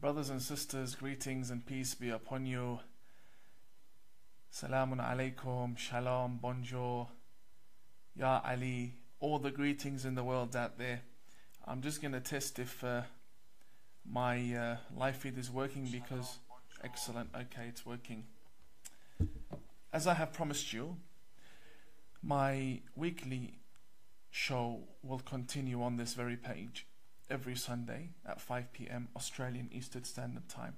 Brothers and sisters, greetings and peace be upon you. Salamun alaikum, shalom, bonjour, ya Ali, all the greetings in the world out there. I'm just going to test if my live feed is working because... Excellent, okay, it's working. As I have promised you, my weekly show will continue on this very page every Sunday at 5 p.m. Australian Eastern Standard Time.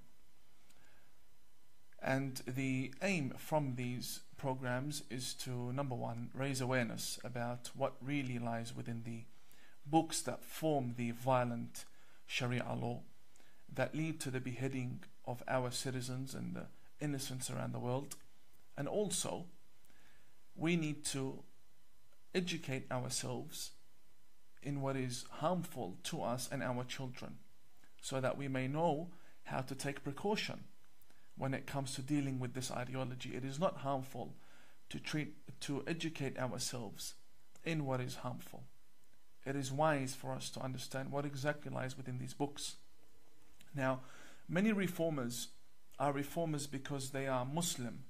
And the aim from these programs is to, number one, raise awareness about what really lies within the books that form the violent Sharia law that lead to the beheading of our citizens and the innocents around the world. And also, we need to educate ourselves in what is harmful to us and our children, so that we may know how to take precaution when it comes to dealing with this ideology. It is not harmful to educate ourselves in what is harmful. It is wise for us to understand what exactly lies within these books. Now, many reformers are reformers because they are Muslim,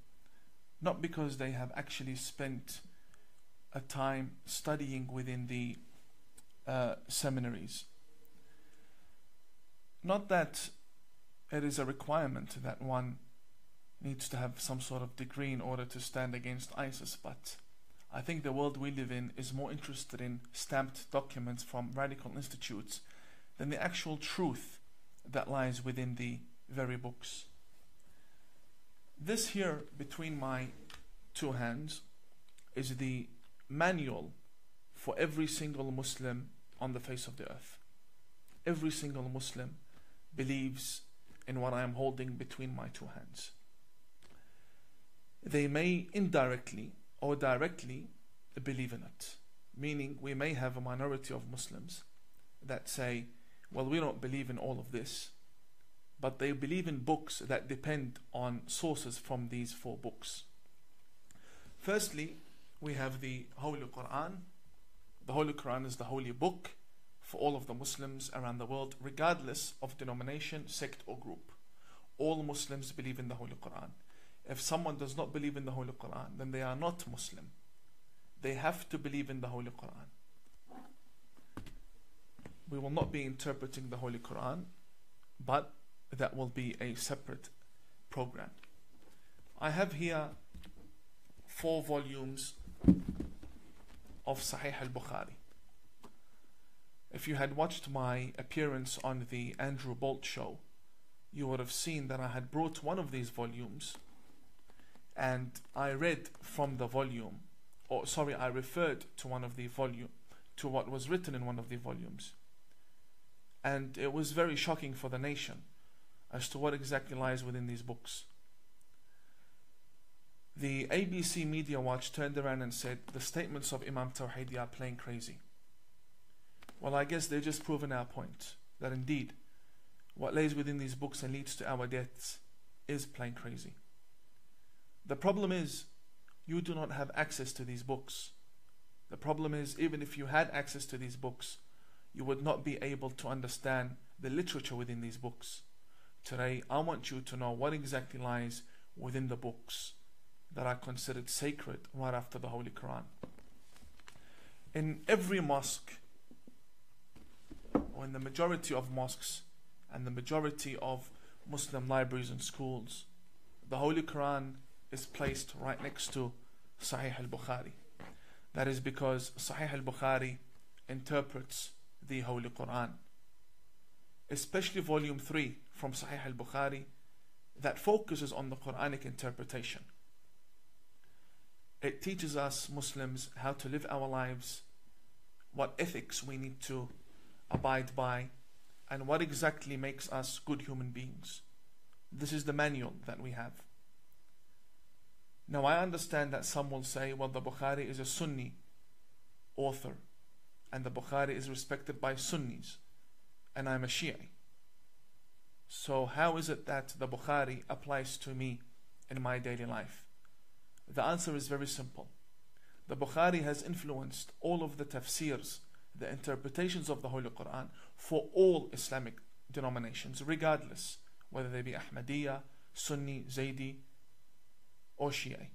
not because they have actually spent a time studying within the seminaries. Not that it is a requirement that one needs to have some sort of degree in order to stand against ISIS, but I think the world we live in is more interested in stamped documents from radical institutes than the actual truth that lies within the very books. This here between my two hands is the manual for every single Muslim on the face of the earth. Every single Muslim believes in what I am holding between my two hands. They may indirectly or directly believe in it, meaning we may have a minority of Muslims that say, well, we don't believe in all of this, but they believe in books that depend on sources from these four books. Firstly, we have the Holy Quran. The Holy Quran is the holy book for all of the Muslims around the world, regardless of denomination, sect or group. All Muslims believe in the Holy Quran. If someone does not believe in the Holy Quran, then they are not Muslim. They have to believe in the Holy Quran. We will not be interpreting the Holy Quran, but that will be a separate program. I have here 4 volumes of Sahih al-Bukhari. If you had watched my appearance on the Andrew Bolt show, you would have seen that I had brought one of these volumes and I read from the volume, I referred to one of the volume, to what was written in one of the volumes. And it was very shocking for the nation as to what exactly lies within these books. The ABC Media Watch turned around and said the statements of Imam Tawhidi are plain crazy. Well, I guess they're just proving our point, that indeed what lays within these books and leads to our deaths is plain crazy. The problem is you do not have access to these books. The problem is, even if you had access to these books, you would not be able to understand the literature within these books. Today, I want you to know what exactly lies within the books that are considered sacred right after the Holy Quran. In every mosque, or in the majority of mosques and the majority of Muslim libraries and schools, the Holy Quran is placed right next to Sahih al-Bukhari. That is because Sahih al-Bukhari interprets the Holy Quran, especially volume 3 from Sahih al-Bukhari that focuses on the Quranic interpretation. It teaches us Muslims how to live our lives, what ethics we need to abide by, and what exactly makes us good human beings. This is the manual that we have. Now, I understand that some will say, well, the Bukhari is a Sunni author and the Bukhari is respected by Sunnis and I'm a Shi'i. So how is it that the Bukhari applies to me in my daily life? The answer is very simple. The Bukhari has influenced all of the tafsirs, the interpretations of the Holy Quran for all Islamic denominations, regardless whether they be Ahmadiyya, Sunni, Zaydi, or Shia.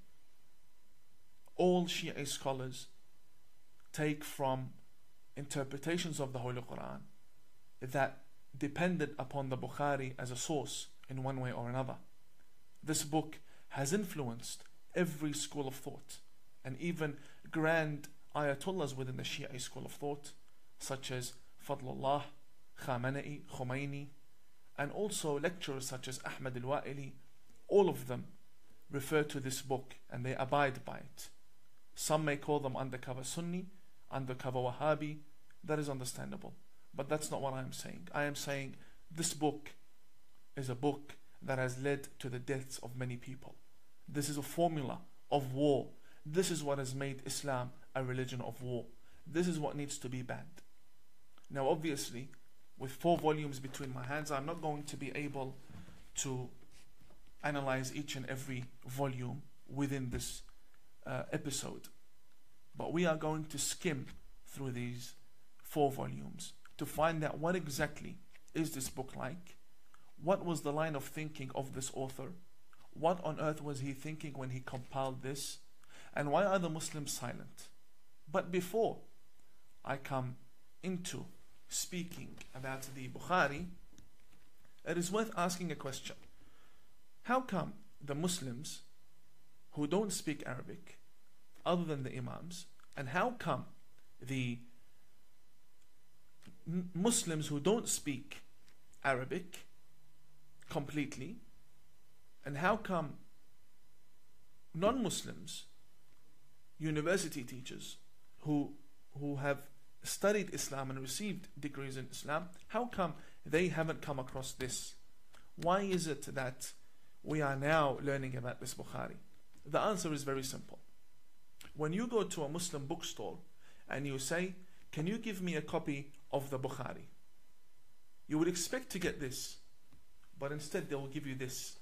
All Shia scholars take from interpretations of the Holy Quran that depended upon the Bukhari as a source in one way or another. This book has influenced every school of thought, and even grand ayatollahs within the Shia school of thought, such as Fadlullah, Khamenei, Khomeini, and also lecturers such as Ahmad al-Wa'ili. All of them refer to this book and they abide by it. Some may call them undercover Sunni, undercover Wahhabi. That is understandable, but that's not what I am saying. I am saying this book is a book that has led to the deaths of many people. This is a formula of war. This is what has made Islam a religion of war. This is what needs to be banned. Now obviously, with 4 volumes between my hands, I'm not going to be able to analyze each and every volume within this episode. But we are going to skim through these 4 volumes to find out what exactly is this book like, what was the line of thinking of this author, what on earth was he thinking when he compiled this, and why are the Muslims silent. But before I come into speaking about the Bukhari, it is worth asking a question. How come the Muslims who don't speak Arabic, other than the Imams, and how come the Muslims who don't speak Arabic completely, and how come non-Muslims, university teachers who have studied Islam and received degrees in Islam, how come they haven't come across this? Why is it that we are now learning about this Bukhari? The answer is very simple. When you go to a Muslim bookstore and you say, can you give me a copy of the Bukhari? You would expect to get this, but instead they will give you this.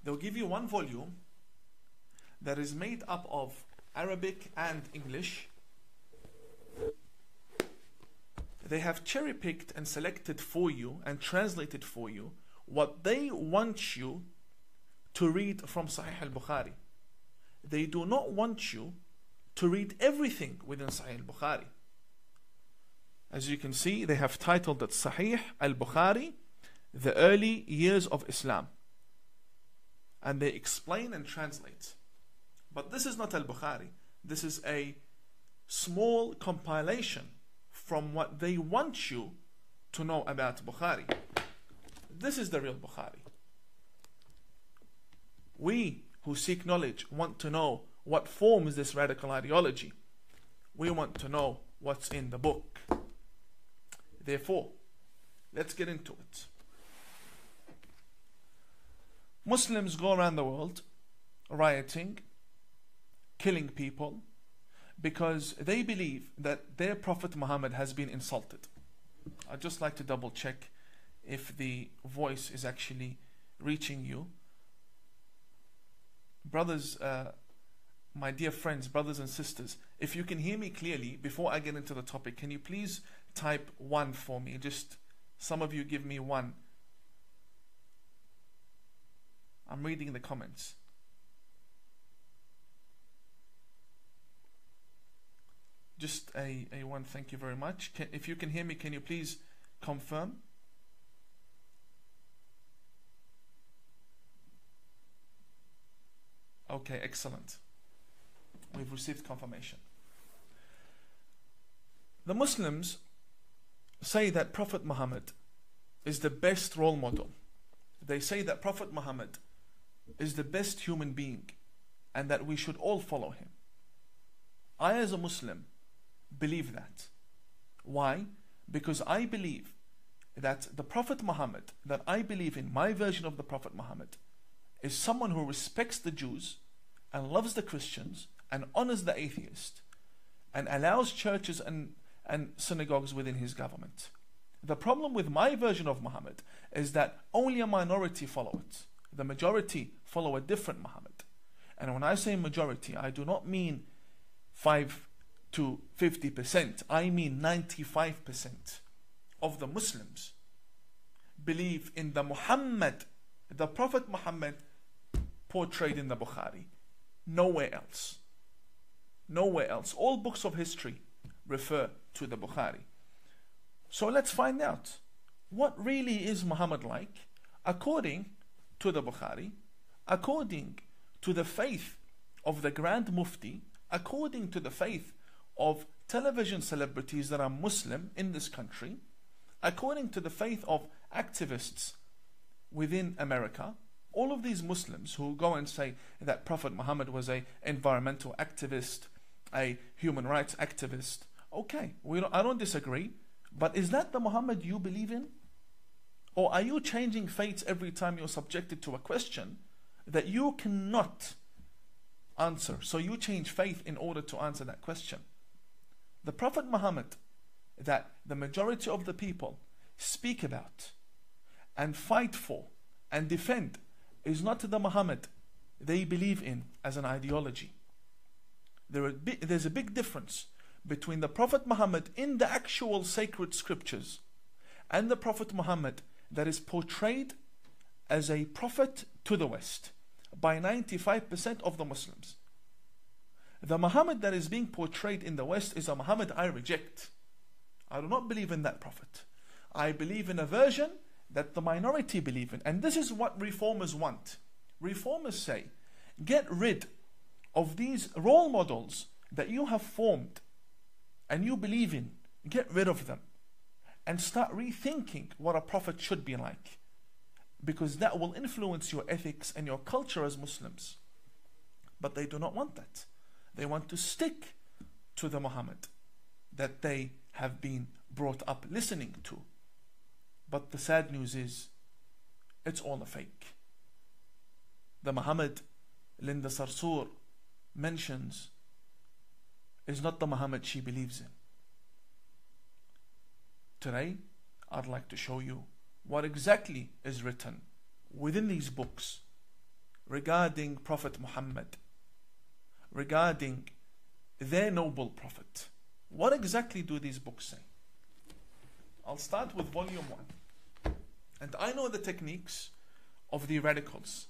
They'll give you 1 volume that is made up of Arabic and English. They have cherry-picked and selected for you and translated for you what they want you to read from Sahih al-Bukhari. They do not want you to read everything within Sahih al-Bukhari. As you can see, they have titled it Sahih al-Bukhari, the early years of Islam. And they explain and translate. But this is not al-Bukhari. This is a small compilation from what they want you to know about Bukhari. This is the real Bukhari. We who seek knowledge want to know what forms this radical ideology. We want to know what's in the book. Therefore, let's get into it. Muslims go around the world rioting, killing people, because they believe that their Prophet Muhammad has been insulted. I'd just like to double check if the voice is actually reaching you. Brothers, my dear friends, brothers and sisters, if you can hear me clearly before I get into the topic, can you please type 1 for me? Just some of you give me 1. I'm reading the comments. Just a 1, thank you very much. If you can hear me, can you please confirm? Okay, excellent. We've received confirmation. The Muslims say that Prophet Muhammad is the best role model. They say that Prophet Muhammad is the best human being and that we should all follow him. I, as a Muslim, believe that. Why? Because I believe that the Prophet Muhammad, that I believe in, my version of the Prophet Muhammad, is someone who respects the Jews and loves the Christians and honors the atheist and allows churches and synagogues within his government. The problem with my version of Muhammad is that only a minority follow it. The majority follow a different Muhammad. And when I say majority, I do not mean 5 to 50%. I mean 95% of the Muslims believe in the Muhammad, the Prophet Muhammad portrayed in the Bukhari. Nowhere else. Nowhere else. All books of history refer to the Bukhari. So let's find out, what really is Muhammad like according to the Bukhari, according to the faith of the Grand Mufti, according to the faith of television celebrities that are Muslim in this country, according to the faith of activists within America. All of these Muslims who go and say that Prophet Muhammad was an environmental activist, a human rights activist. Okay, I don't disagree, but is that the Muhammad you believe in? Or are you changing faiths every time you're subjected to a question that you cannot answer? So you change faith in order to answer that question. The Prophet Muhammad that the majority of the people speak about and fight for and defend is not the Muhammad they believe in as an ideology. There's a big difference between the Prophet Muhammad in the actual sacred scriptures and the Prophet Muhammad that is portrayed as a prophet to the West by 95% of the Muslims. The Muhammad that is being portrayed in the West is a Muhammad I reject. I do not believe in that prophet. I believe in a version that the minority believe in. And this is what reformers want. Reformers say, get rid of these role models that you have formed and you believe in. Get rid of them and start rethinking what a prophet should be like, because that will influence your ethics and your culture as Muslims. But they do not want that. They want to stick to the Muhammad that they have been brought up listening to. But the sad news is, it's all a fake. The Muhammad Linda Sarsour mentions is not the Muhammad she believes in. Today, I'd like to show you what exactly is written within these books regarding Prophet Muhammad, regarding their noble prophet. What exactly do these books say? I'll start with volume 1. And I know the techniques of the radicals.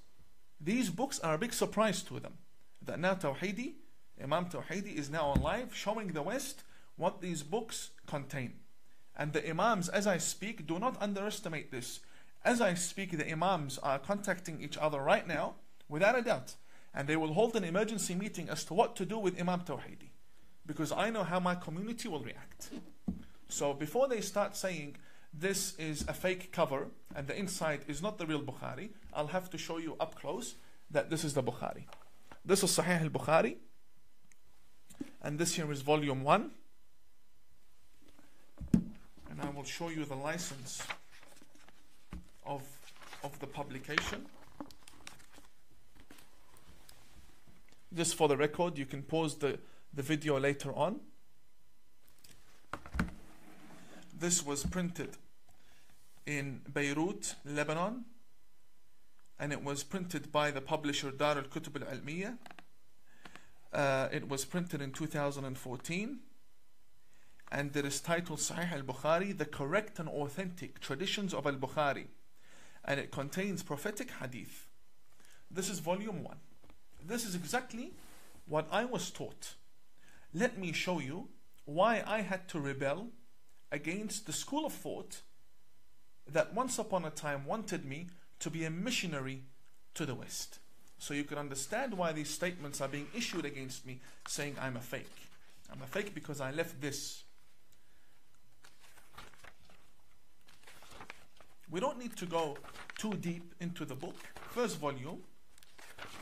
These books are a big surprise to them. That now Tawhidi, Imam Tawhidi is now on live showing the West what these books contain. And the Imams, as I speak, do not underestimate this. As I speak, the Imams are contacting each other right now, without a doubt. And they will hold an emergency meeting as to what to do with Imam Tawhidi, because I know how my community will react. So before they start saying this is a fake cover and the inside is not the real Bukhari, I'll have to show you up close that this is the Bukhari. This is Sahih al-Bukhari, and this here is volume 1. And I will show you the license of the publication. Just for the record, you can pause the video later on. This was printed in Beirut, Lebanon, and it was printed by the publisher Dar al-Kutub al-Almiya. It was printed in 2014, and it is titled Sahih al-Bukhari, the correct and authentic traditions of al-Bukhari, and it contains prophetic hadith. This is volume 1. This is exactly what I was taught. Let me show you why I had to rebel against the school of thought that once upon a time wanted me to be a missionary to the West. So you can understand why these statements are being issued against me, saying I'm a fake. I'm a fake because I left this. We don't need to go too deep into the book. First volume.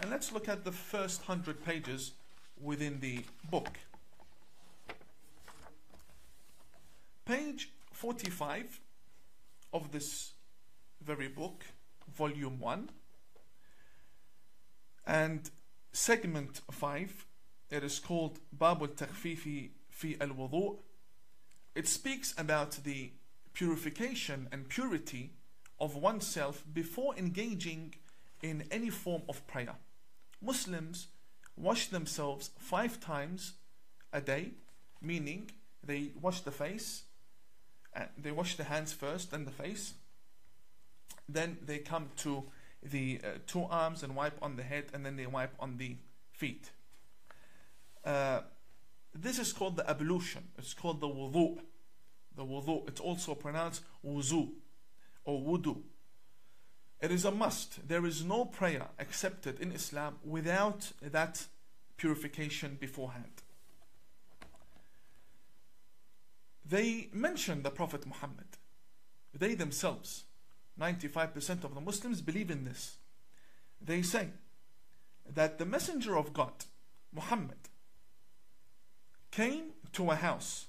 And let's look at the first 100 pages within the book. Page 45 of this very book, volume 1, and segment 5, it is called Bab al-Takhfifi fi al-Wudu'. It speaks about the purification and purity of oneself before engaging in any form of prayer. Muslims wash themselves 5 times a day, meaning they wash the face, they wash the hands first, then the face, then they come to the two arms and wipe on the head, and then they wipe on the feet. This is called the ablution. It's called the wudu. The wudu. It's also pronounced wuzu or wudu. It is a must. There is no prayer accepted in Islam without that purification beforehand. They mention the Prophet Muhammad. They themselves, 95% of the Muslims, believe in this. They say that the Messenger of God, Muhammad, came to a house,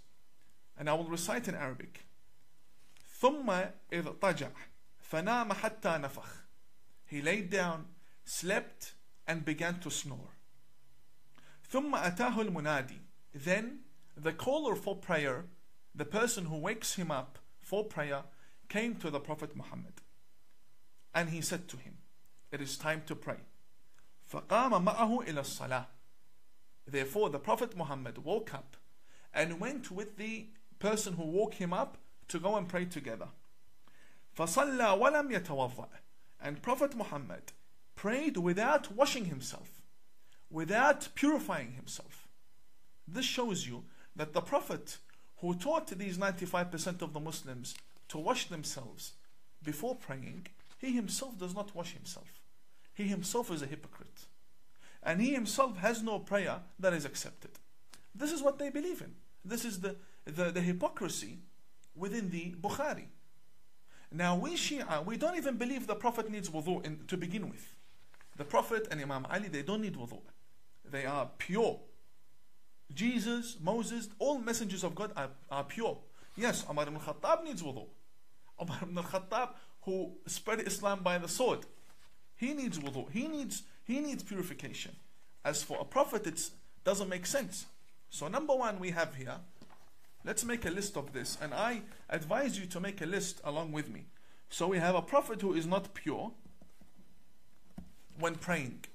and I will recite in Arabic. ثم اضطجع فنام حتى نفخ. He laid down, slept, and began to snore. ثم أتاه المنادي. Then the caller for prayer, the person who wakes him up for prayer, came to the Prophet Muhammad, and he said to him, it is time to pray. فقام معه إلى الصلاة. Therefore the Prophet Muhammad woke up and went with the person who woke him up to go and pray together. فصلى ولم يتوضأ. And Prophet Muhammad prayed without washing himself, without purifying himself. This shows you that the Prophet, who taught these 95% of the Muslims to wash themselves before praying, he himself does not wash himself. He himself is a hypocrite. And he himself has no prayer that is accepted. This is what they believe in. This is the hypocrisy within the Bukhari. Now we Shia, we don't even believe the Prophet needs wudu to begin with. The Prophet and Imam Ali, they don't need wudu. They are pure. Jesus, Moses, all messengers of God are pure. Yes, Umar ibn al-Khattab needs wudu. Umar ibn al-Khattab, who spread Islam by the sword, he needs wudu. He needs purification. As for a prophet, it doesn't make sense. So number one we have here, let's make a list of this, and I advise you to make a list along with me. So we have a prophet who is not pure when praying.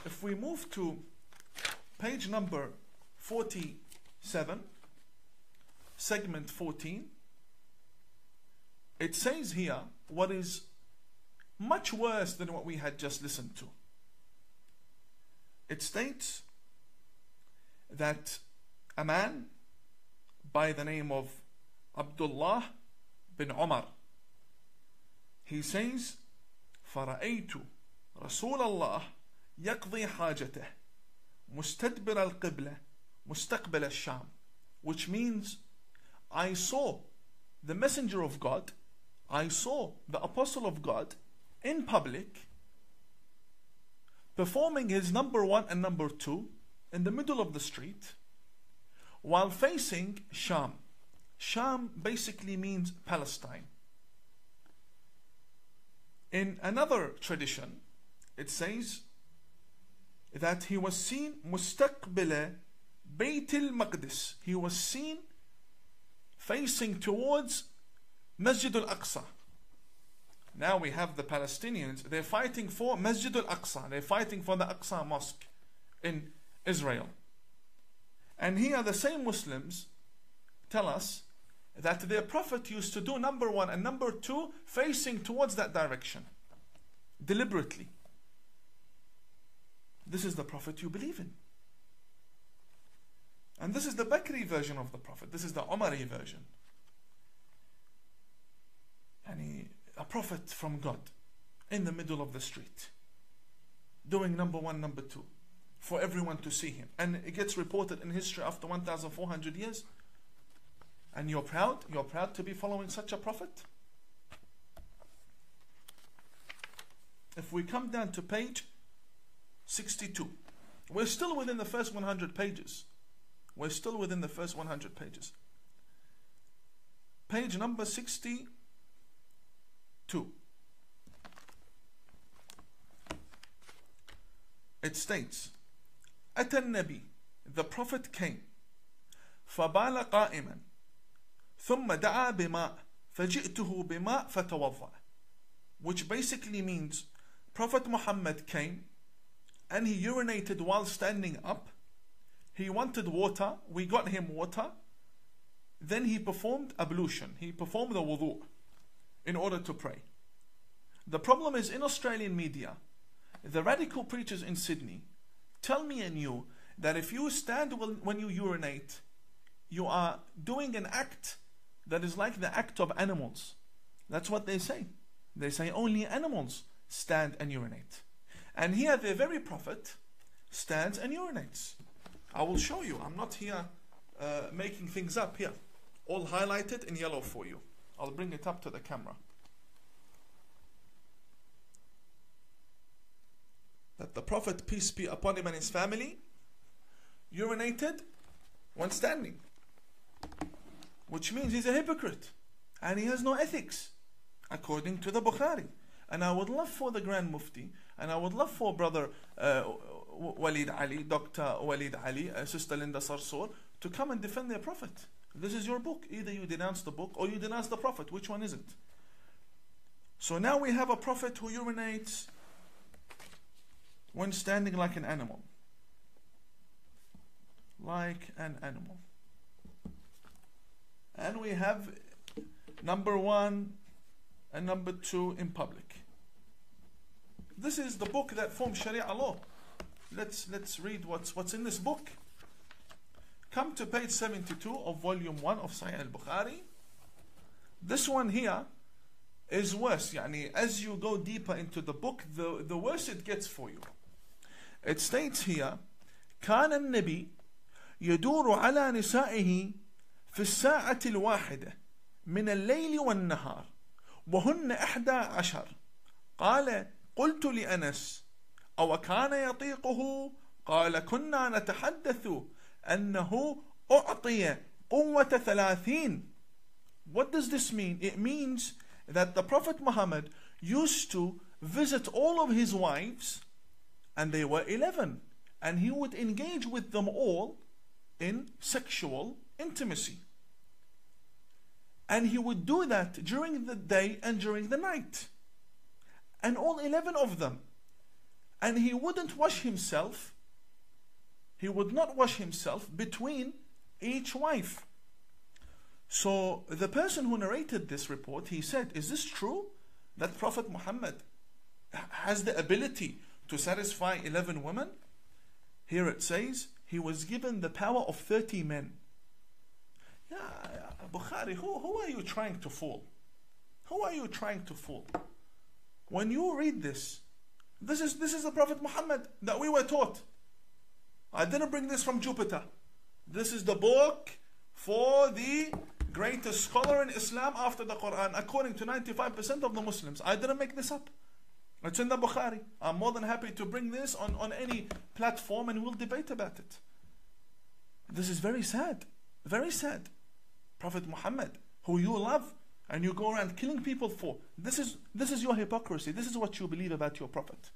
If we move to page number 47, segment 14, it says here what is much worse than what we had just listened to. It states that a man by the name of Abdullah bin Umar, he says, فَرَأَيْتُ رَسُولَ اللَّهِ يَقْضِي حَاجَتَهِ مُسْتَدْبِرَ الْقِبْلَةِ مُسْتَقْبِلَ الشَّامِ, which means I saw the messenger of God, I saw the apostle of God in public performing his number one and number two in the middle of the street while facing Sham. Sham basically means Palestine. In another tradition, it says that he was seen مستقبل بيت المقدس. He was seen facing towards Masjid al-Aqsa. Now we have the Palestinians, they're fighting for Masjid al-Aqsa. They're fighting for the Aqsa Mosque in Israel. And here the same Muslims tell us that their Prophet used to do number one and number two facing towards that direction, deliberately. This is the Prophet you believe in. And this is the Bakri version of the Prophet. This is the Umari version. And a prophet from God in the middle of the street doing number one, number two for everyone to see him. And it gets reported in history after 1,400 years. And you're proud to be following such a prophet? If we come down to page 62, we're still within the first 100 pages. We're still within the first 100 pages. Page number 62. It states, أتى النبي, the Prophet came, فبال قائما ثم دعا بماء فجئته بماء فتوضأ, which basically means Prophet Muhammad came and he urinated while standing up. He wanted water, we got him water. Then he performed ablution, he performed the wudu, in order to pray. The problem is in Australian media, the radical preachers in Sydney tell me and you that if you stand when you urinate, you are doing an act that is like the act of animals. That's what they say. They say only animals stand and urinate. And here the very Prophet stands and urinates. I will show you. I'm not here making things up here. All highlighted in yellow for you. I'll bring it up to the camera. That the Prophet, peace be upon him and his family, urinated when standing. Which means he's a hypocrite. And he has no ethics, according to the Bukhari. And I would love for the Grand Mufti, and I would love for Brother Walid Ali, Dr. Walid Ali, Sister Linda Sarsour, to come and defend their Prophet. This is your book. Either you denounce the book or you denounce the Prophet. Which one is it? So now we have a Prophet who urinates when standing like an animal. Like an animal. And we have number 1 and number 2 in public. This is the book that forms Sharia law. Let's read what's in this book. Come to page 72 of volume 1 of Sahih al-Bukhari. This one here is worse. Yani, as you go deeper into the book, the worse it gets for you. It states here, كان النبي يدور على نسائه في الساعة الواحدة من الليل والنهار وهن 11. قال قلت لأنس أو كان يطيقه؟ قال كنا نتحدث أنه أعطي قوة 30. What does this mean? It means that the Prophet Muhammad used to visit all of his wives, and they were 11, and he would engage with them all in sexual intimacy. And he would do that during the day and during the night. And all 11 of them. And he wouldn't wash himself. He would not wash himself between each wife. So the person who narrated this report, he said, is this true? That Prophet Muhammad has the ability to satisfy 11 women? Here it says, he was given the power of 30 men. Yeah, Bukhari, who are you trying to fool? Who are you trying to fool? When you read this is the Prophet Muhammad that we were taught. I didn't bring this from Jupiter. This is the book for the greatest scholar in Islam after the Quran, according to 95% of the Muslims. I didn't make this up. It's in the Bukhari. I'm more than happy to bring this on any platform and we'll debate about it. This is very sad. Very sad. Prophet Muhammad, who you love and you go around killing people for. This is your hypocrisy. This is what you believe about your Prophet.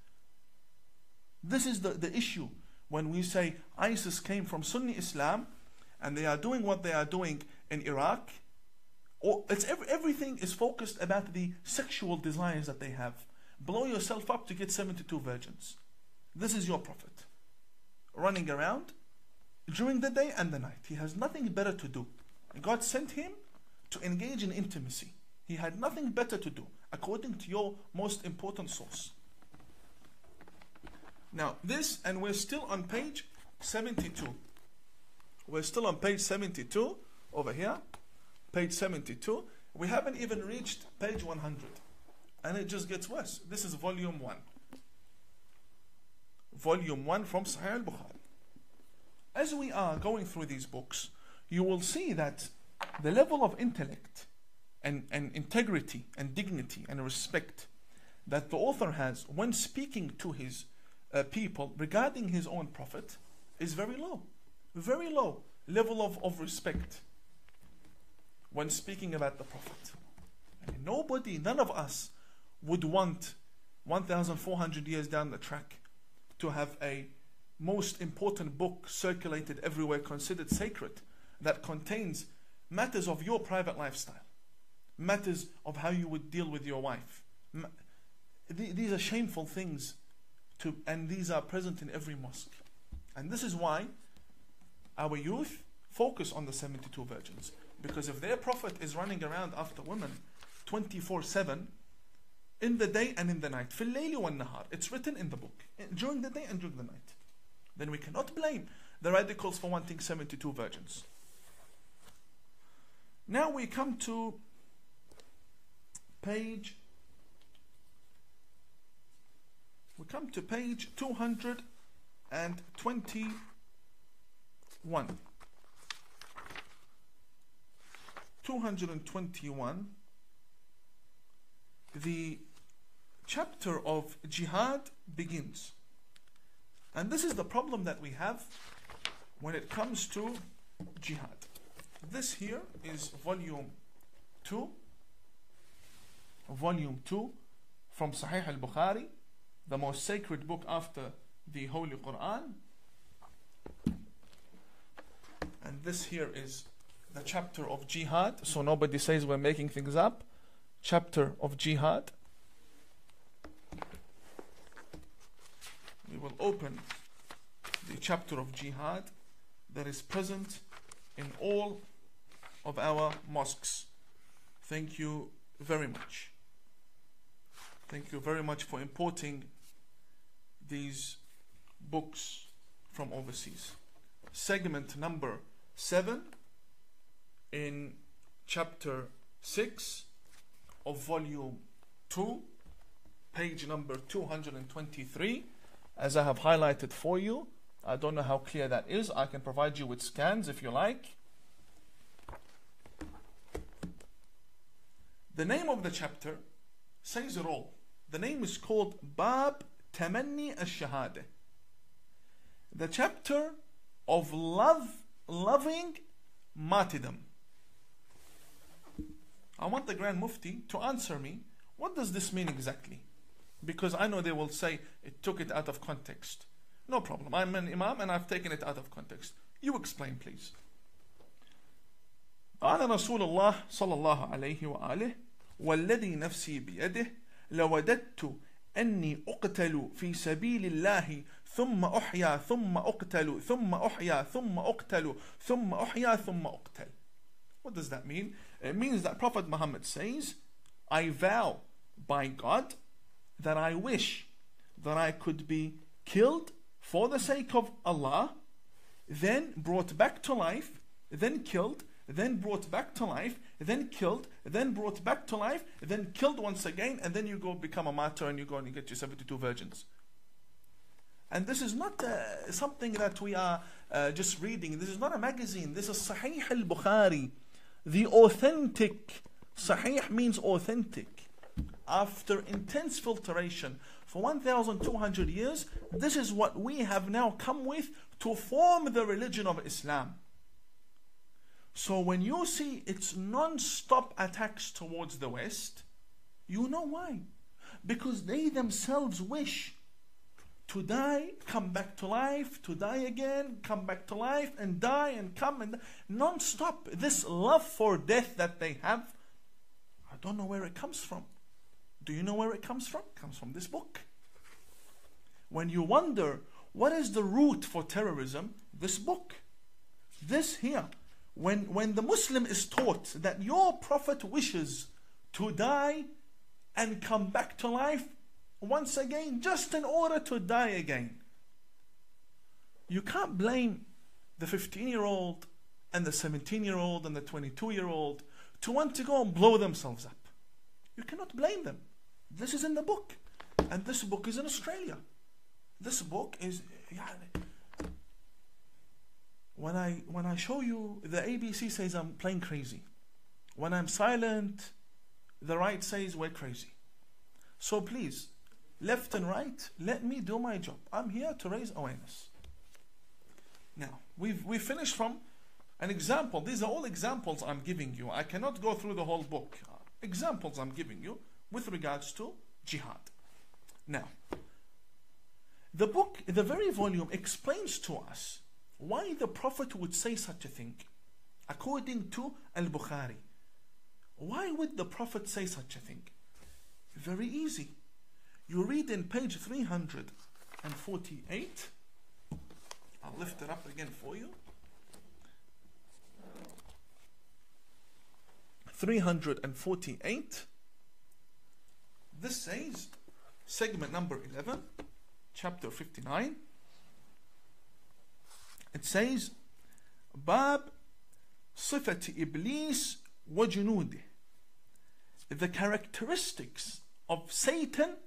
This is the issue when we say ISIS came from Sunni Islam and they are doing what they are doing in Iraq. Or everything is focused about the sexual desires that they have. Blow yourself up to get 72 virgins. This is your Prophet. Running around during the day and the night. He has nothing better to do. God sent him to engage in intimacy. He had nothing better to do, according to your most important source. Now this, and we're still on page 72. We're still on page 72 over here. Page 72. We haven't even reached page 100. And it just gets worse. This is volume 1. Volume 1 from Sahih al-Bukhari. As we are going through these books, you will see that the level of intellect and integrity and dignity and respect that the author has when speaking to his people regarding his own Prophet is very low. Very low level of respect when speaking about the Prophet. And none of us would want 1,400 years down the track to have a most important book circulated everywhere, considered sacred, that contains matters of your private lifestyle, matters of how you would deal with your wife. These are shameful things, and these are present in every mosque. And this is why our youth focus on the 72 virgins. Because if their Prophet is running around after women 24/7, in the day and in the night. في الليل والنهار. It's written in the book, during the day and during the night. Then we cannot blame the radicals for wanting 72 virgins. Now we come to page 221. 221. The chapter of jihad begins. And this is the problem that we have when it comes to jihad. This here is volume 2 from Sahih al-Bukhari, the most sacred book after the Holy Quran. And this here is the chapter of jihad, so nobody says we're making things up. Chapter of jihad. We will open the chapter of jihad that is present in all of our mosques. Thank you very much. Thank you very much for importing these books from overseas. Segment number 7 in chapter 6 of volume 2, page number 223, as I have highlighted for you. I don't know how clear that is. I can provide you with scans if you like. The name of the chapter says it all. The name is called Bab Tamanni al-Shahada. The chapter of loving martyrdom. I want the Grand Mufti to answer me, what does this mean exactly? Because I know they will say it took it out of context. No problem. I'm an Imam and I've taken it out of context. You explain, please. قال رسول الله صلى الله عليه وآله والذي نفسي بيده لوددت أني أقتل في سبيل الله ثم أحيا ثم أقتل ثم أحيا ثم أقتل ثم أحيا ثم أقتل. What does that mean? It means that Prophet Muhammad says, I vow by God that I wish that I could be killed for the sake of Allah, then brought back to life, then killed, then brought back to life, then killed, then brought back to life, then killed once again, and then you go become a martyr and you go and you get your 72 virgins. And this is not something that we are just reading. This is not a magazine. This is Sahih al-Bukhari. The authentic. Sahih means authentic. After intense filtration for 1,200 years, this is what we have now come with to form the religion of Islam. So when you see its non-stop attacks towards the West, you know why. Because they themselves wish to die, come back to life, to die again, come back to life, and die and come and non-stop. This love for death that they have, I don't know where it comes from. Do you know where it comes from? It comes from this book. When you wonder what is the root for terrorism, this book. This here. When the Muslim is taught that your Prophet wishes to die and come back to life once again, just in order to die again, you can't blame the 15-year-old and the 17-year-old and the 22-year-old to want to go and blow themselves up. You cannot blame them. This is in the book, and this book is in Australia. This book is when I show you, the ABC says I'm playing crazy. When I'm silent, the right says we're crazy. So please, left and right, let me do my job. I'm here to raise awareness. Now, we've finished from an example. These are all examples I'm giving you. I cannot go through the whole book. Examples I'm giving you with regards to jihad. Now, the book, the very volume, explains to us why the Prophet would say such a thing. According to Al-Bukhari, why would the Prophet say such a thing? Very easy. You read in page 348. I'll lift it up again for you. 348. This says, segment number 11, chapter 59. It says, Bab Sifat Iblis wa Junudih. The characteristics of Satan,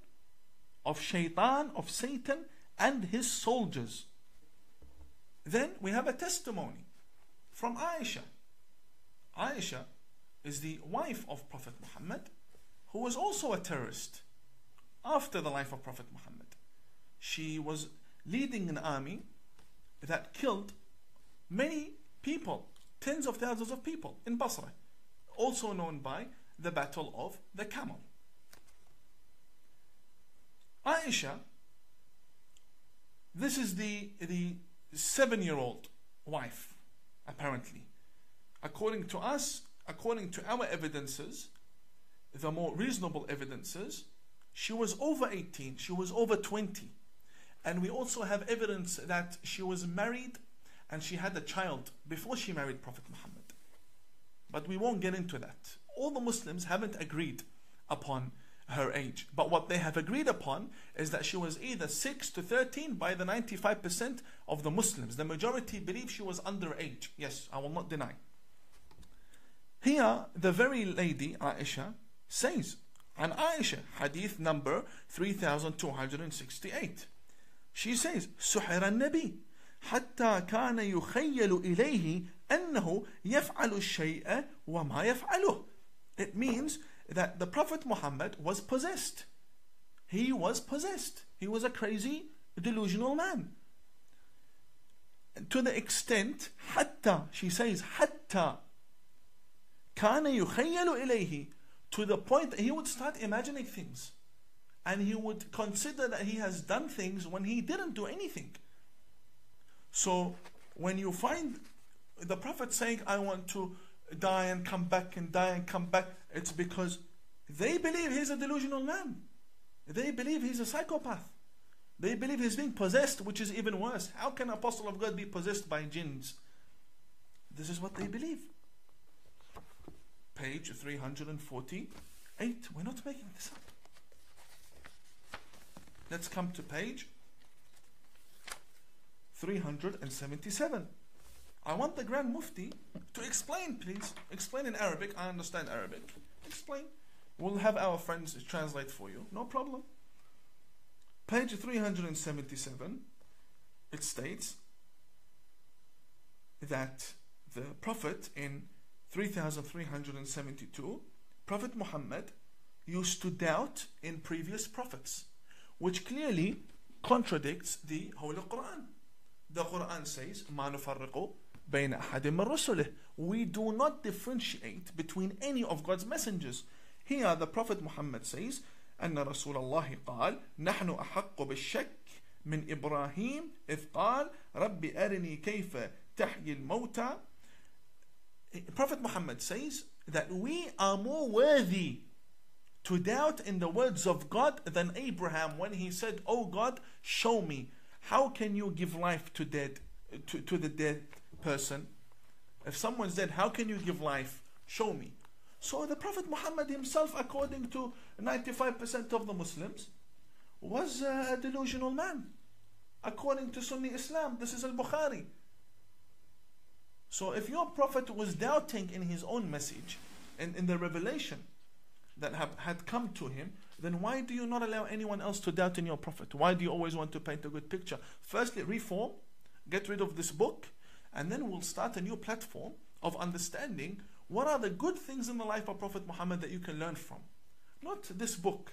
of Shaitan, of Satan and his soldiers. Then we have a testimony from Aisha. Aisha is the wife of Prophet Muhammad, who was also a terrorist after the life of Prophet Muhammad. She was leading an army that killed many people, tens of thousands of people in Basra, also known by the Battle of the Camel. Aisha, this is the 7-year-old wife, apparently. According to us, according to our evidences, the more reasonable evidences, she was over 18, she was over 20. And we also have evidence that she was married and she had a child before she married Prophet Muhammad. But we won't get into that. All the Muslims haven't agreed upon her age. But what they have agreed upon is that she was either 6 to 13 by the 95% of the Muslims. The majority believe she was underage. Yes, I will not deny. Here, the very lady, Aisha, says, and Aisha, hadith number 3268. She says, سحر النبي حتى كان يخيل إليه أنه يفعل الشيء وما يفعله. It means that the Prophet Muhammad was possessed. He was possessed. He was a crazy, delusional man. To the extent, حتى, she says, حتى كان يخيل إليه, to the point that he would start imagining things. And he would consider that he has done things when he didn't do anything. So when you find the Prophet saying, I want to die and come back and die and come back, it's because they believe he's a delusional man. They believe he's a psychopath. They believe he's being possessed, which is even worse. How can an apostle of God be possessed by jinns? This is what they believe. Page 348. We're not making this up. Let's come to page 377. I want the Grand Mufti to explain, please. Explain in Arabic. I understand Arabic. Explain. We'll have our friends translate for you. No problem. Page 377. It states that the Prophet in 3372, Prophet Muhammad used to doubt in previous prophets, which clearly contradicts the Holy Quran. The Quran says, مَا نُفَرِّقُ بَيْنَ أَحَدٍ مِّن رُسُلِهِ. We do not differentiate between any of God's messengers. Here the Prophet Muhammad says, أن رسول الله قال نحن أحق بالشك من إبراهيم إذ قال رب أرني كيف تحيي الموتى. Prophet Muhammad says that we are more worthy to doubt in the words of God than Abraham when he said, Oh God, show me, how can you give life to the dead person? If someone's dead, how can you give life? Show me. So the Prophet Muhammad himself, according to 95% of the Muslims, was a delusional man. According to Sunni Islam, this is al-Bukhari. So if your Prophet was doubting in his own message, in the revelation that had come to him, then why do you not allow anyone else to doubt in your Prophet? Why do you always want to paint a good picture? Firstly, reform, get rid of this book, and then we'll start a new platform of understanding what are the good things in the life of Prophet Muhammad that you can learn from. Not this book.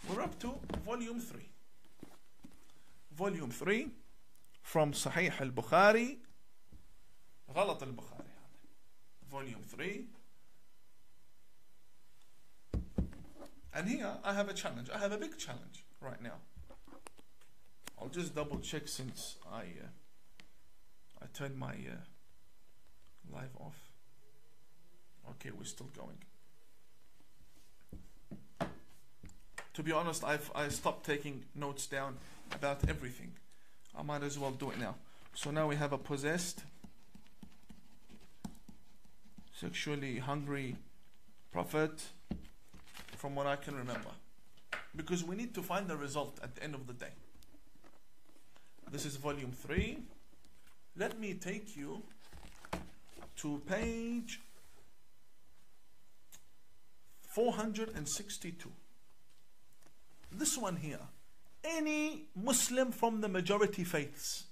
We're up to volume 3. Volume 3 from Sahih al-Bukhari. غلط al-Bukhari. Volume 3. And here I have a challenge. I have a big challenge right now. I'll just double check since I turned my live off. Okay, we're still going. To be honest, I stopped taking notes down about everything. I might as well do it now. So now we have a possessed, sexually hungry prophet from what I can remember. Because we need to find the result at the end of the day. This is volume 3. Let me take you to page 462. This one here. Any Muslim from the majority faiths.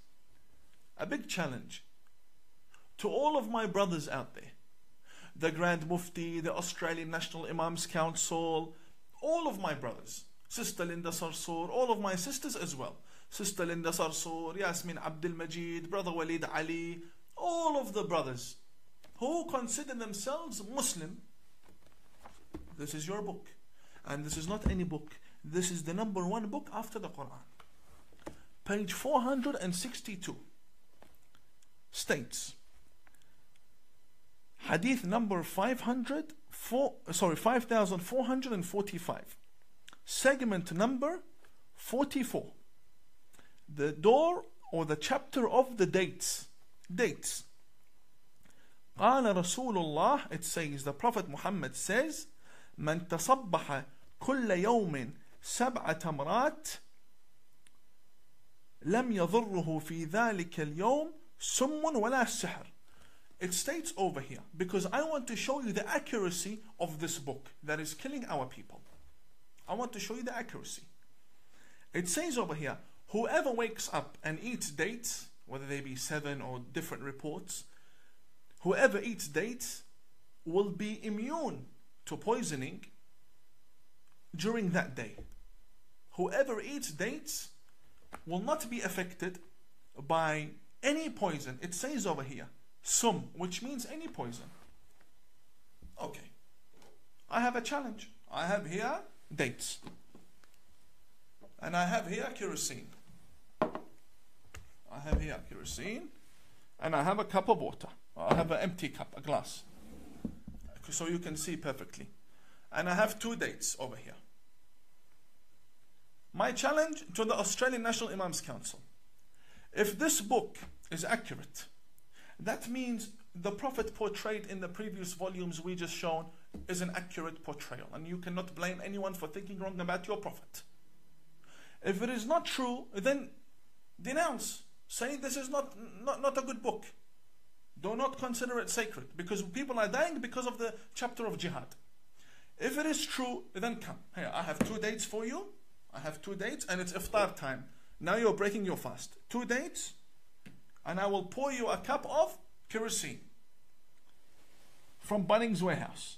A big challenge to all of my brothers out there. The Grand Mufti, the Australian National Imams Council, all of my brothers. Sister Linda Sarsour, all of my sisters as well. Sister Linda Sarsour, Yasmin Abdul Majid, Brother Walid Ali, all of the brothers who consider themselves Muslim. This is your book. And this is not any book. This is the number 1 book after the Quran. Page 462 states, Hadith number 5445, segment number 44. The door or the chapter of the dates. Dates. قال رسول الله, it says, the Prophet Muhammad says, من تصبح كل يوم 7 تمرات لم يضره في ذلك اليوم سم ولا سحر. It states over here, because I want to show you the accuracy of this book that is killing our people. I want to show you the accuracy. It says over here, whoever wakes up and eats dates, whether they be 7 or different reports, whoever eats dates will be immune to poisoning during that day. Whoever eats dates will not be affected by any poison. It says over here, sum, which means any poison. Okay. I have a challenge. I have here dates. And I have here kerosene. I have here kerosene. And I have a cup of water. I have an empty cup, a glass. So you can see perfectly. And I have 2 dates over here. My challenge to the Australian National Imams Council. If this book is accurate, that means the Prophet portrayed in the previous volumes we just shown is an accurate portrayal. And you cannot blame anyone for thinking wrong about your Prophet. If it is not true, then denounce. Say this is not a good book. Do not consider it sacred. Because people are dying because of the chapter of jihad. If it is true, then come. Here, I have 2 dates for you. I have 2 dates and it's iftar time. Now you're breaking your fast. 2 dates and I will pour you a cup of kerosene from Bunnings Warehouse.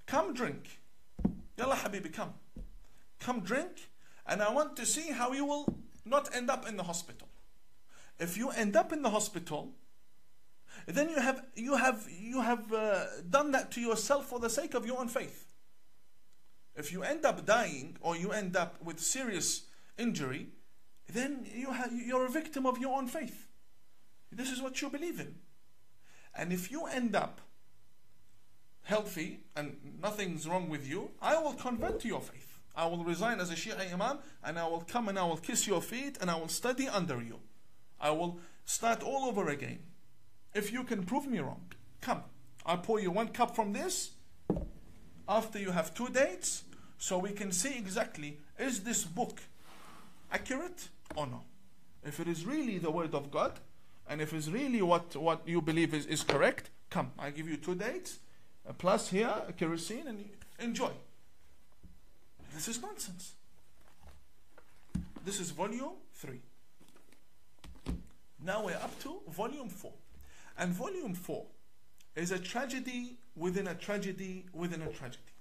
Come drink. Yalla Habibi, come. Come drink, and I want to see how you will not end up in the hospital. If you end up in the hospital, then you have done that to yourself for the sake of your own faith. If you end up dying or you end up with serious injury, then you're a victim of your own faith. This is what you believe in. And if you end up healthy and nothing's wrong with you, I will convert to your faith. I will resign as a Shia Imam and I will come and I will kiss your feet and I will study under you. I will start all over again. If you can prove me wrong, come. I'll pour you 1 cup from this after you have 2 dates, so we can see exactly, is this book accurate or no? If it is really the word of God, and if it's really what you believe is correct, come. I give you 2 dates, plus here, kerosene, and enjoy. This is nonsense. This is volume 3. Now we're up to volume 4. And volume 4 is a tragedy within a tragedy within a tragedy.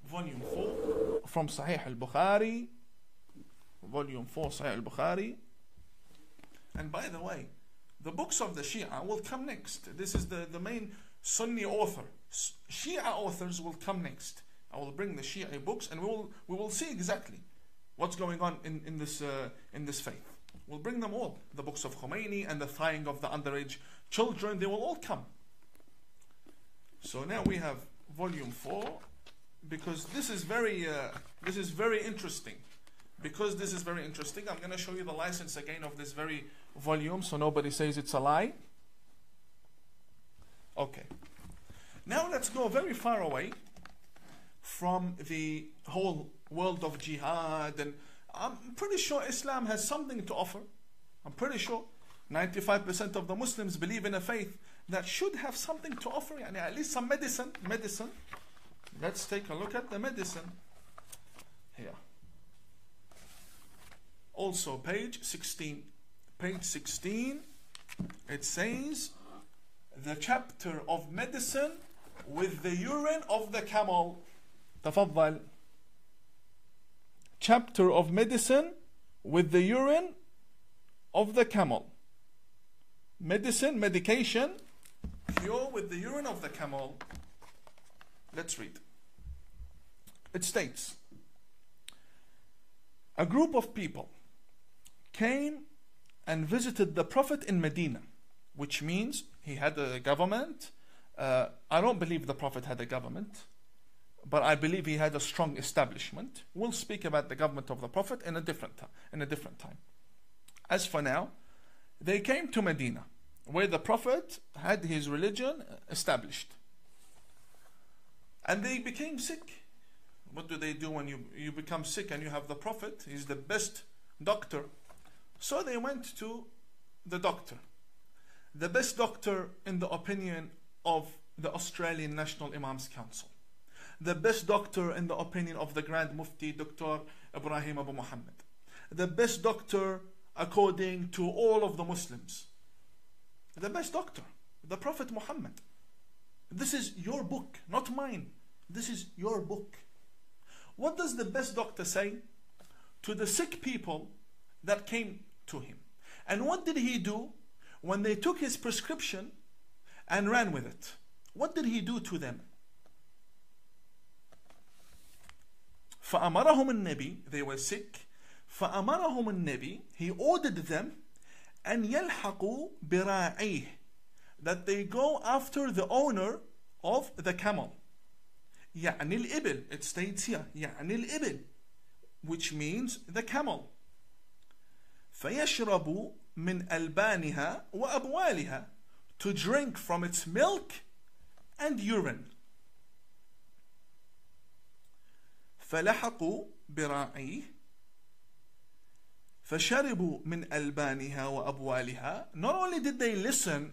Volume 4 from Sahih al-Bukhari. Volume 4, Sahih al-Bukhari. And by the way, the books of the Shia will come next. This is the main Sunni author. Shia authors will come next. I will bring the Shia books and we will see exactly what's going on in this faith. We'll bring them all. The books of Khomeini and the thawing of the underage children, they will all come. So now we have volume 4, because this is very interesting. Because this is very interesting, I'm going to show you the license again of this very volume, so nobody says it's a lie. Okay. Now let's go very far away from the whole world of jihad, and I'm pretty sure Islam has something to offer. I'm pretty sure 95% of the Muslims believe in a faith that should have something to offer, and at least some medicine. Let's take a look at the medicine here. Also page 16. Page 16, it says the chapter of medicine with the urine of the camel. تفضل. Chapter of medicine with the urine of the camel. Medicine, medication, cure with the urine of the camel. Let's read. It states, a group of people came and visited the Prophet in Medina, which means he had a government. I don't believe the Prophet had a government, but I believe he had a strong establishment. We'll speak about the government of the Prophet in a different time. As for now, they came to Medina, where the Prophet had his religion established. And they became sick. What do they do when you become sick and you have the Prophet? He's the best doctor. So they went to the doctor. The best doctor in the opinion of the Australian National Imams Council. The best doctor in the opinion of the Grand Mufti, Dr. Ibrahim Abu Muhammad. The best doctor according to all of the Muslims. The best doctor, the Prophet Muhammad. This is your book, not mine. This is your book. What does the best doctor say to the sick people that came to him? And what did he do when they took his prescription and ran with it? What did he do to them? فأمرهم النبي, they were sick. فأمرهم النبي, he ordered them أن يلحقوا براعيه, that they go after the owner of the camel. يعني الإبل, it states here يعني الإبل, which means the camel. فيشربوا من ألبانها وأبوالها, to drink from its milk and urine. فلحقوا براعيه فشربوا من ألبانها وأبوالها. Not only did they listen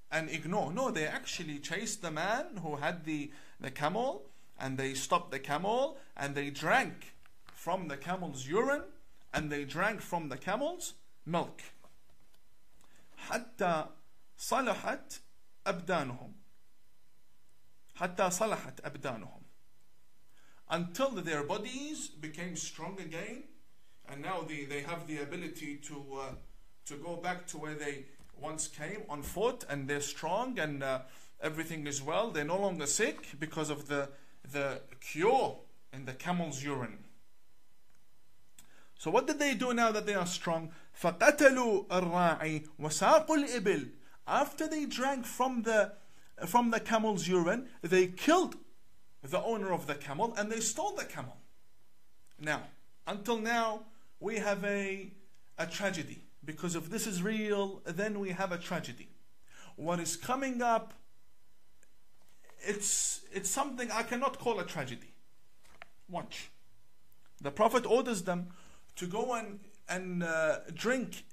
and ignore, no, they actually chased the man who had the camel, and they stopped the camel, and they drank from the camel's urine, and they drank from the camel's milk. حتى صلحت أبدانهم. حتى صلحت أبدانهم. Until their bodies became strong again, and now they have the ability to go back to where they once came on foot, and they're strong, and everything is well. They're no longer sick because of the cure in the camel's urine. So what did they do now that they are strong? فَقَتَلُوا الرَّاعِي وَسَاقُوا الْإِبِلِ. After they drank from the camel's urine, they killed the owner of the camel and they stole the camel. Now, until now, we have a tragedy. Because if this is real, then we have a tragedy. What is coming up, it's something I cannot call a tragedy. Watch. The Prophet orders them to go and drink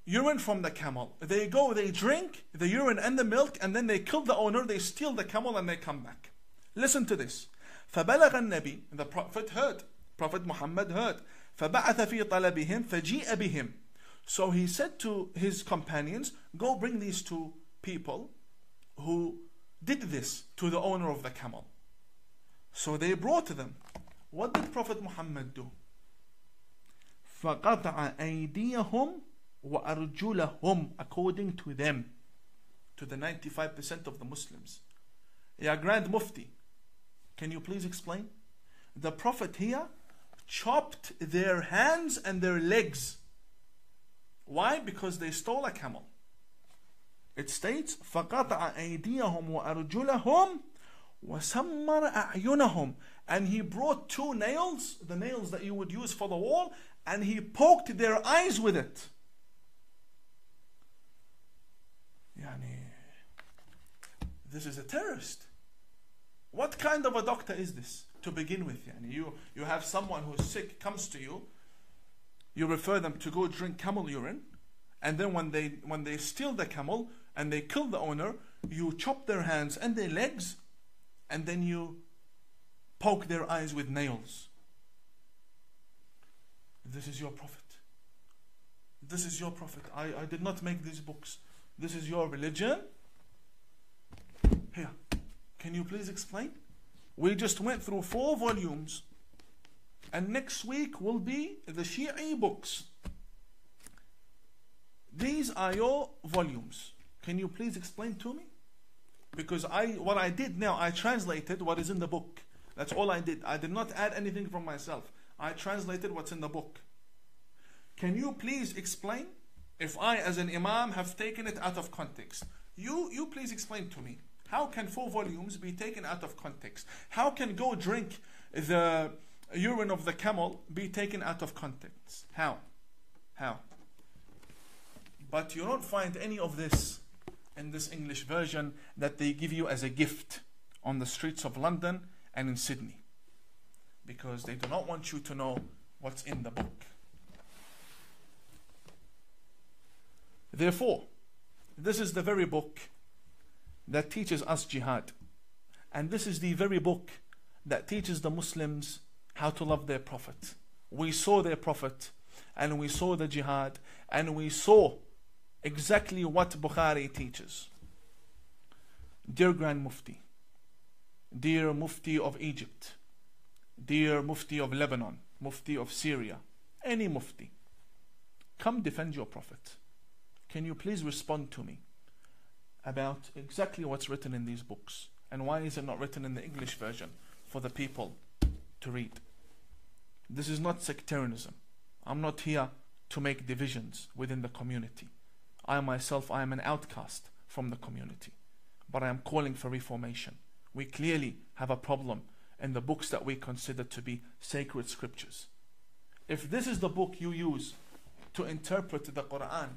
urine from the camel. They go, they drink the urine and the milk, and then they kill the owner, they steal the camel, and they come back. Listen to this. فَبَلَغَ النَّبِي, the Prophet heard. Prophet Muhammad heard. فَبَعَثَ فِي طَلَبِهِمْ فَجِيءَ بِهِمْ. So he said to his companions, go bring these two people who did this to the owner of the camel. So they brought them. What did Prophet Muhammad do? فَقَطَعَ أَيْدِيَهُمْ وَأَرْجُلَهُمْ, according to them, to the 95% of the Muslims. Ya Grand Mufti, can you please explain? The Prophet here chopped their hands and their legs. Why? Because they stole a camel. It states, فَقَطَعَ أَيْدِيَهُمْ وَأَرْجُلَهُمْ وَسَمَّرَ أَعْيُنَهُم. And he brought two nails, the nails that you would use for the wall, and he poked their eyes with it. This is a terrorist. What kind of a doctor is this to begin with? Yani you have someone who's sick, comes to you, you refer them to go drink camel urine, and then when they steal the camel and they kill the owner, you chop their hands and their legs, and then you poke their eyes with nails. This is your prophet. This is your prophet. I did not make these books. This is your religion. Here, can you please explain? We just went through 4 volumes, and next week will be the Shi'i books. These are your volumes. Can you please explain to me? Because what I did now, I translated what is in the book. That's all I did. I did not add anything from myself. I translated what's in the book. Can you please explain if I as an imam have taken it out of context? You please explain to me. How can 4 volumes be taken out of context? How can go drink the urine of the camel be taken out of context? How? But you don't find any of this in this English version that they give you as a gift on the streets of London and in Sydney, because they do not want you to know what's in the book. Therefore, this is the very book that teaches us jihad, and this is the very book that teaches the Muslims how to love their prophet. We saw their prophet, and we saw the jihad, and we saw exactly what Bukhari teaches. Dear Grand Mufti, dear Mufti of Egypt, dear Mufti of Lebanon, Mufti of Syria, any Mufti, come defend your prophet. Can you please respond to me about exactly what's written in these books, and why is it not written in the English version for the people to read? This is not sectarianism. I'm not here to make divisions within the community. I myself, I am an outcast from the community, but I am calling for reformation. We clearly have a problem in the books that we consider to be sacred scriptures. If this is the book you use to interpret the Quran,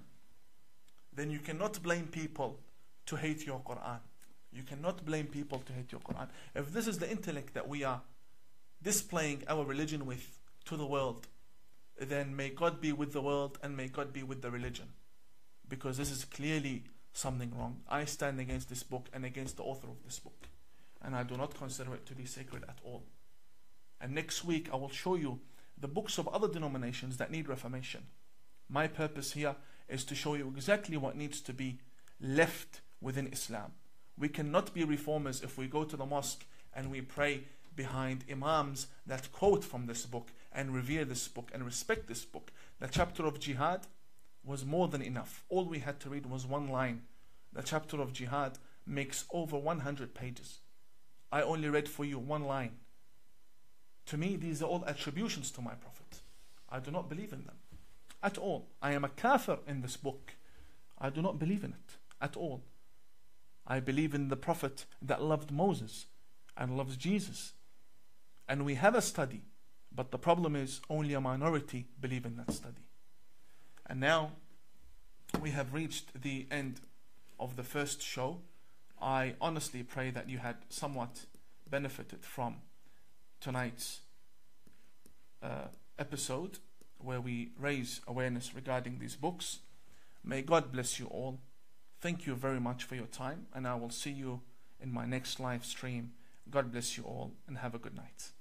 then you cannot blame people to hate your Quran. You cannot blame people to hate your Quran. If this is the intellect that we are displaying our religion with to the world, then may God be with the world and may God be with the religion. Because this is clearly something wrong. I stand against this book and against the author of this book, and I do not consider it to be sacred at all. And next week I will show you the books of other denominations that need reformation. My purpose here is to show you exactly what needs to be left within Islam. We cannot be reformers if we go to the mosque and we pray behind imams that quote from this book and revere this book and respect this book. The chapter of jihad was more than enough. All we had to read was 1 line. The chapter of jihad makes over 100 pages. I only read for you 1 line. To me, these are all attributions to my prophet. I do not believe in them at all. I am a kafir in this book. I do not believe in it at all. I believe in the prophet that loved Moses and loves Jesus. And we have a study, but the problem is only a minority believe in that study. And now we have reached the end of the first show. I honestly pray that you had somewhat benefited from tonight's episode, where we raise awareness regarding these books. May God bless you all. Thank you very much for your time, and I will see you in my next live stream. God bless you all, and have a good night.